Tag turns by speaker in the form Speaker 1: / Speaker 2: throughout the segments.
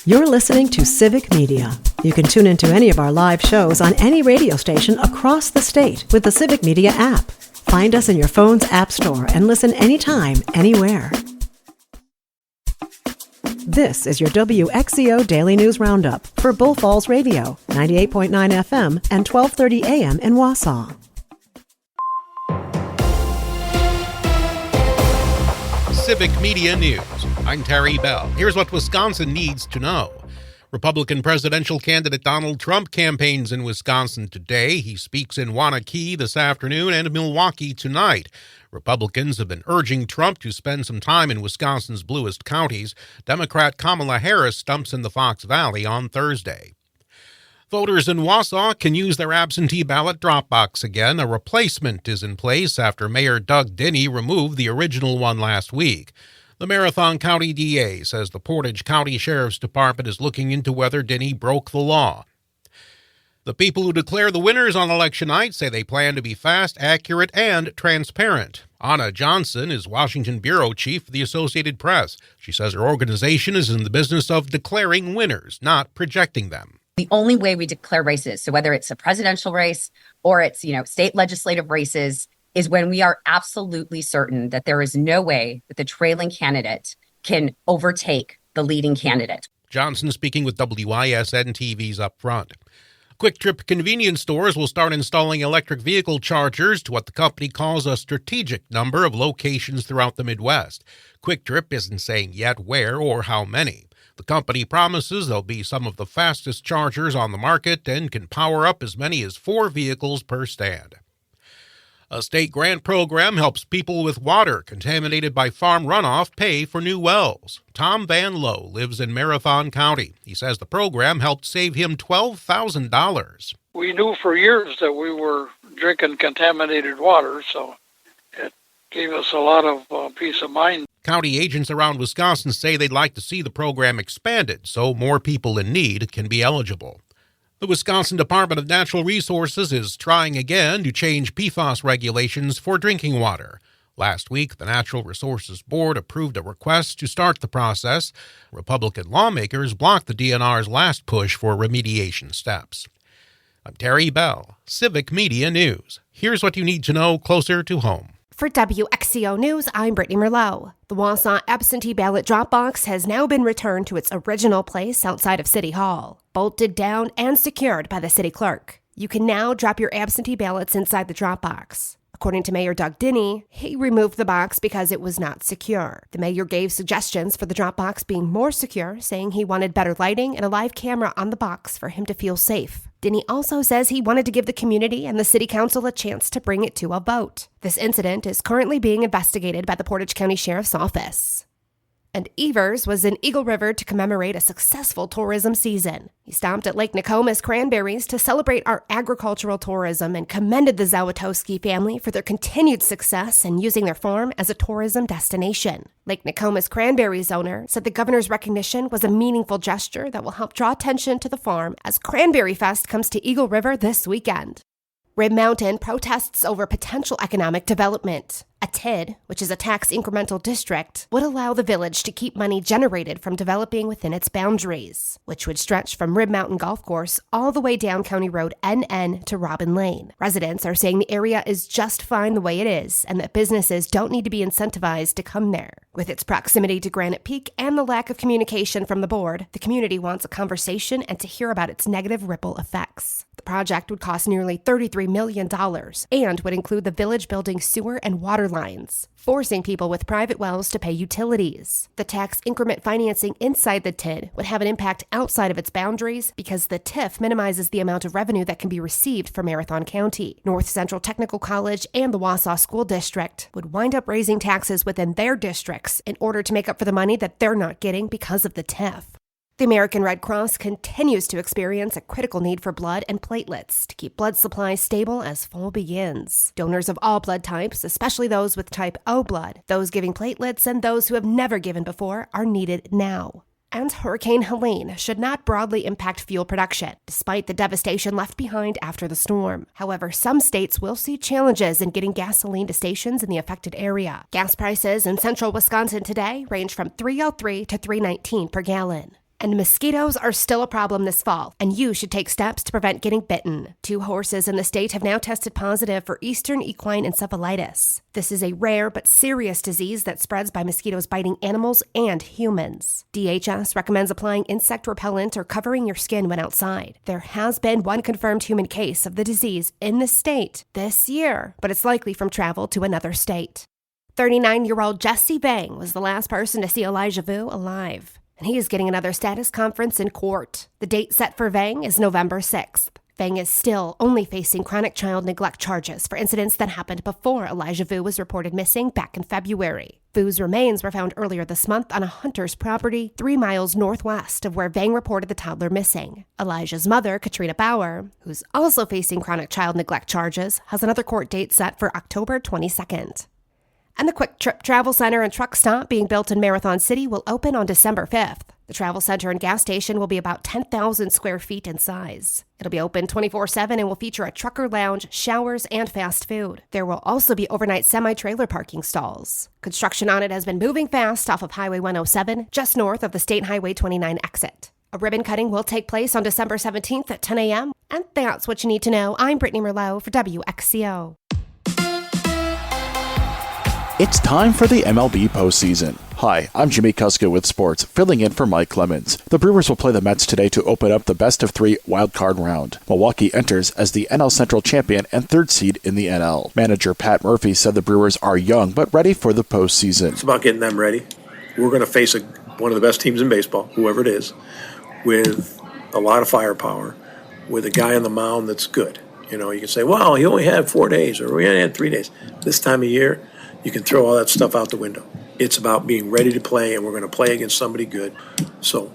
Speaker 1: You're listening to Civic Media. You can tune into any of our live shows on any radio station across the state with the Civic Media app. Find us in your phone's app store and listen anytime, anywhere. This is your WXCO Daily News Roundup for Bull Falls Radio, 98.9 FM and 1230 AM in Wausau.
Speaker 2: Civic Media News. I'm Terry Bell. Here's what Wisconsin needs to know. Republican presidential candidate Donald Trump campaigns in Wisconsin today. He speaks in Waunakee this afternoon and Milwaukee tonight. Republicans have been urging Trump to spend some time in Wisconsin's bluest counties. Democrat Kamala Harris stumps in the Fox Valley on Thursday. Voters in Wausau can use their absentee ballot drop box again. A replacement is in place after Mayor Doug Dinney removed the original one last week. The Marathon County DA says the Portage County Sheriff's Department is looking into whether Dinney broke the law. The people who declare the winners on election night say they plan to be fast, accurate, and transparent. Anna Johnson is Washington bureau chief for the Associated Press. She says her organization is in the business of declaring winners, not projecting them.
Speaker 3: The only way we declare races, so whether it's a presidential race or it's, state legislative races, is when we are absolutely certain that there is no way that the trailing candidate can overtake the leading candidate.
Speaker 2: Johnson speaking with WISN TV's Up Front. Quick Trip convenience stores will start installing electric vehicle chargers to what the company calls a strategic number of locations throughout the Midwest. Quick Trip isn't saying yet where or how many. The company promises there'll be some of the fastest chargers on the market and can power up as many as 4 vehicles per stand. A state grant program helps people with water contaminated by farm runoff pay for new wells. Tom Van Lowe lives in Marathon County. He says the program helped save him $12,000.
Speaker 4: We knew for years that we were drinking contaminated water, so it gave us a lot of peace of mind.
Speaker 2: County agents around Wisconsin say they'd like to see the program expanded so more people in need can be eligible. The Wisconsin Department of Natural Resources is trying again to change PFAS regulations for drinking water. Last week, the Natural Resources Board approved a request to start the process. Republican lawmakers blocked the DNR's last push for remediation steps. I'm Terry Bell, Civic Media News. Here's what you need to know closer to home.
Speaker 5: For WXCO News, I'm Brittany Merlot. The Wausau absentee ballot drop box has now been returned to its original place outside of City Hall, bolted down and secured by the city clerk. You can now drop your absentee ballots inside the drop box. According to Mayor Doug Dinney, he removed the box because it was not secure. The mayor gave suggestions for the drop box being more secure, saying he wanted better lighting and a live camera on the box for him to feel safe. Dinney also says he wanted to give the community and the city council a chance to bring it to a vote. This incident is currently being investigated by the Portage County Sheriff's Office. And Evers was in Eagle River to commemorate a successful tourism season. He stopped at Lake Nokomis Cranberries to celebrate our agricultural tourism and commended the Zawitowski family for their continued success in using their farm as a tourism destination. Lake Nokomis Cranberries owner said the governor's recognition was a meaningful gesture that will help draw attention to the farm as Cranberry Fest comes to Eagle River this weekend. Rib Mountain protests over potential economic development. A TID, which is a tax incremental district, would allow the village to keep money generated from developing within its boundaries, which would stretch from Rib Mountain Golf Course all the way down County Road NN to Robin Lane. Residents are saying the area is just fine the way it is and that businesses don't need to be incentivized to come there. With its proximity to Granite Peak and the lack of communication from the board, the community wants a conversation and to hear about its negative ripple effects. The project would cost nearly $33 million and would include the village building sewer and water lines, forcing people with private wells to pay utilities. The tax increment financing inside the TID would have an impact outside of its boundaries because the TIF minimizes the amount of revenue that can be received from Marathon County. North Central Technical College and the Wausau School District would wind up raising taxes within their districts in order to make up for the money that they're not getting because of the TIF. The American Red Cross continues to experience a critical need for blood and platelets to keep blood supplies stable as fall begins. Donors of all blood types, especially those with type O blood, those giving platelets, and those who have never given before are needed now. And Hurricane Helene should not broadly impact fuel production, despite the devastation left behind after the storm. However, some states will see challenges in getting gasoline to stations in the affected area. Gas prices in central Wisconsin today range from $3.03 to $3.19 per gallon. And mosquitoes are still a problem this fall, and you should take steps to prevent getting bitten. 2 horses in the state have now tested positive for Eastern equine encephalitis. This is a rare but serious disease that spreads by mosquitoes biting animals and humans. DHS recommends applying insect repellent or covering your skin when outside. There has been 1 confirmed human case of the disease in the state this year, but it's likely from travel to another state. 39-year-old Jesse Vang was the last person to see Elijah Vu alive, and he is getting another status conference in court. The date set for Vang is November 6th. Vang is still only facing chronic child neglect charges for incidents that happened before Elijah Vu was reported missing back in February. Vu's remains were found earlier this month on a hunter's property 3 miles northwest of where Vang reported the toddler missing. Elijah's mother, Katrina Bauer, who's also facing chronic child neglect charges, has another court date set for October 22nd. And the Quick Trip Travel Center and Truck Stop being built in Marathon City will open on December 5th. The travel center and gas station will be about 10,000 square feet in size. It'll be open 24/7 and will feature a trucker lounge, showers, and fast food. There will also be overnight semi-trailer parking stalls. Construction on it has been moving fast off of Highway 107, just north of the State Highway 29 exit. A ribbon cutting will take place on December 17th at 10 a.m. And that's what you need to know. I'm Brittany Merlot for WXCO.
Speaker 6: It's time for the MLB postseason. Hi, I'm Jimmy Kuska with sports, filling in for Mike Clemens. The Brewers will play the Mets today to open up the best-of-3 wildcard round. Milwaukee enters as the NL Central champion and 3rd seed in the NL. Manager Pat Murphy said the Brewers are young but ready for the postseason.
Speaker 7: It's about getting them ready. We're going to face one of the best teams in baseball, whoever it is, with a lot of firepower, with a guy on the mound that's good. You know, you can say, well, he only had 4 days, or we only had 3 days. This time of year, you can throw all that stuff out the window. It's about being ready to play, and we're going to play against somebody good. So,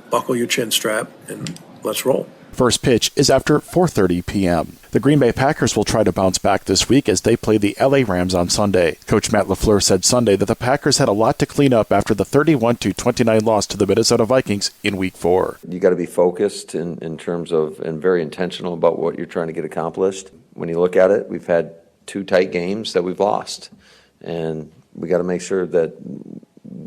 Speaker 7: buckle your chin strap and let's roll.
Speaker 6: First pitch is after 4:30 p.m. The Green Bay Packers will try to bounce back this week as they play the LA Rams on Sunday. Coach Matt LaFleur said Sunday that the Packers had a lot to clean up after the 31-29 loss to the Minnesota Vikings in Week 4.
Speaker 8: You got to be focused in terms of, and very intentional about what you're trying to get accomplished. When you look at it, we've had 2 tight games that we've lost. And we got to make sure that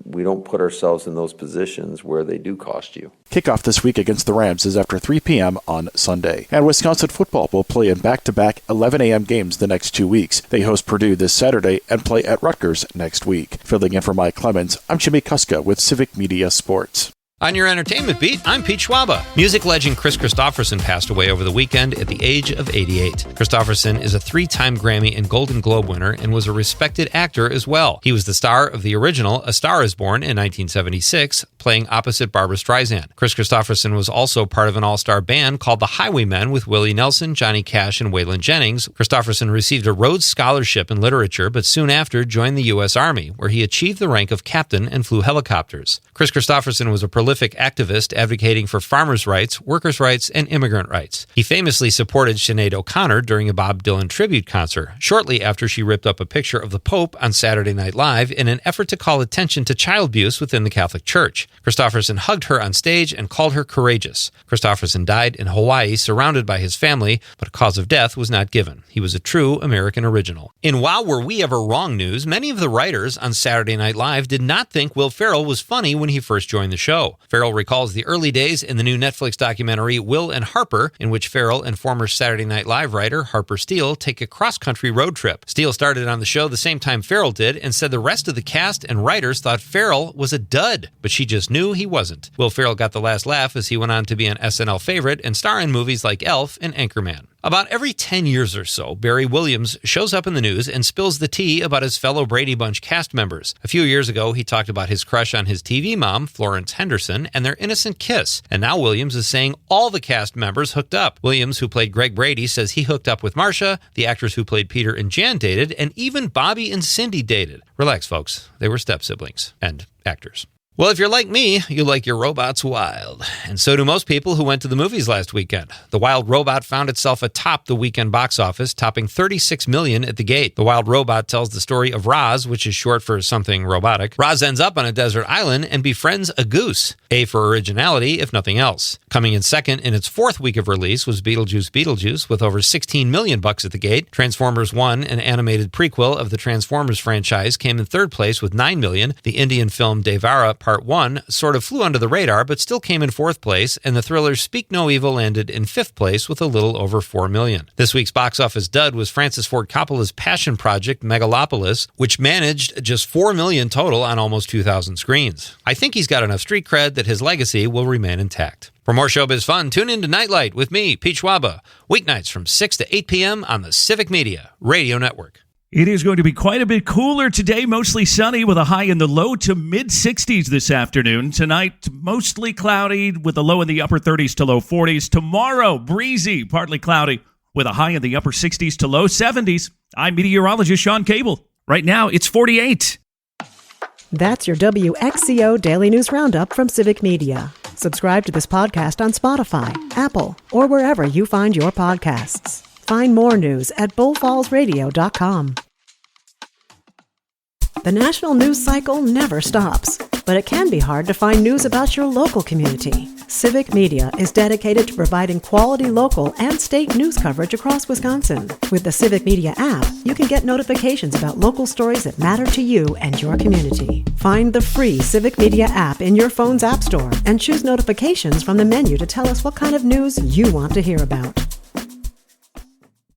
Speaker 8: we don't put ourselves in those positions where they do cost you.
Speaker 6: Kickoff this week against the Rams is after 3 p.m. on Sunday. And Wisconsin football will play in back-to-back 11 a.m. games the next 2 weeks. They host Purdue this Saturday and play at Rutgers next week. Filling in for Mike Clemens, I'm Jimmy Kuska with Civic Media Sports.
Speaker 2: On your entertainment beat, I'm Pete Schwaba. Music legend Chris Christopherson passed away over the weekend at the age of 88. Christopherson is a 3-time Grammy and Golden Globe winner and was a respected actor as well. He was the star of the original A Star is Born in 1976, playing opposite Barbra Streisand. Chris Christopherson was also part of an all-star band called the Highwaymen with Willie Nelson, Johnny Cash, and Waylon Jennings. Christopherson received a Rhodes Scholarship in literature, but soon after joined the U.S. Army, where he achieved the rank of captain and flew helicopters. Chris Christopherson was a prolific activist advocating for farmers' rights, workers' rights, and immigrant rights. He famously supported Sinead O'Connor during a Bob Dylan tribute concert, shortly after she ripped up a picture of the Pope on Saturday Night Live in an effort to call attention to child abuse within the Catholic Church. Christopherson hugged her on stage and called her courageous. Christopherson died in Hawaii, surrounded by his family, but a cause of death was not given. He was a true American original. In Wow, Were We Ever Wrong news, many of the writers on Saturday Night Live did not think Will Ferrell was funny when he first joined the show. Ferrell recalls the early days in the new Netflix documentary Will and Harper, in which Ferrell and former Saturday Night Live writer Harper Steele take a cross-country road trip. Steele started on the show the same time Ferrell did and said the rest of the cast and writers thought Ferrell was a dud, but she just knew he wasn't. Will Ferrell got the last laugh as he went on to be an SNL favorite and star in movies like Elf and Anchorman. About every 10 years or so, Barry Williams shows up in the news and spills the tea about his fellow Brady Bunch cast members. A few years ago, he talked about his crush on his TV mom, Florence Henderson, and their innocent kiss. And now Williams is saying all the cast members hooked up. Williams, who played Greg Brady, says he hooked up with Marcia, the actors who played Peter and Jan dated, and even Bobby and Cindy dated. Relax, folks. They were step-siblings and actors. Well, if you're like me, you like your robots wild. And so do most people who went to the movies last weekend. The Wild Robot found itself atop the weekend box office, topping $36 million at the gate. The Wild Robot tells the story of Roz, which is short for something robotic. Roz ends up on a desert island and befriends a goose. A for originality, if nothing else. Coming in second in its 4th week of release was Beetlejuice, with over $16 million at the gate. Transformers 1, an animated prequel of the Transformers franchise, came in 3rd place with $9 million. The Indian film Devara Part 1 sort of flew under the radar, but still came in 4th place, and the thriller Speak No Evil landed in 5th place with a little over $4 million. This week's box office dud was Francis Ford Coppola's passion project, Megalopolis, which managed just $4 million total on almost 2,000 screens. I think he's got enough street cred that his legacy will remain intact. For more showbiz fun, tune in to Nightlight with me, Pete Schwaba, weeknights from 6 to 8 p.m. on the Civic Media Radio Network.
Speaker 9: It is going to be quite a bit cooler today, mostly sunny with a high in the low to mid-60s this afternoon. Tonight, mostly cloudy with a low in the upper 30s to low 40s. Tomorrow, breezy, partly cloudy with a high in the upper 60s to low 70s. I'm meteorologist Sean Cable. Right now, it's 48.
Speaker 1: That's your WXCO Daily News Roundup from Civic Media. Subscribe to this podcast on Spotify, Apple, or wherever you find your podcasts. Find more news at bullfallsradio.com. The national news cycle never stops, but it can be hard to find news about your local community. Civic Media is dedicated to providing quality local and state news coverage across Wisconsin. With the Civic Media app, you can get notifications about local stories that matter to you and your community. Find the free Civic Media app in your phone's app store and choose notifications from the menu to tell us what kind of news you want to hear about.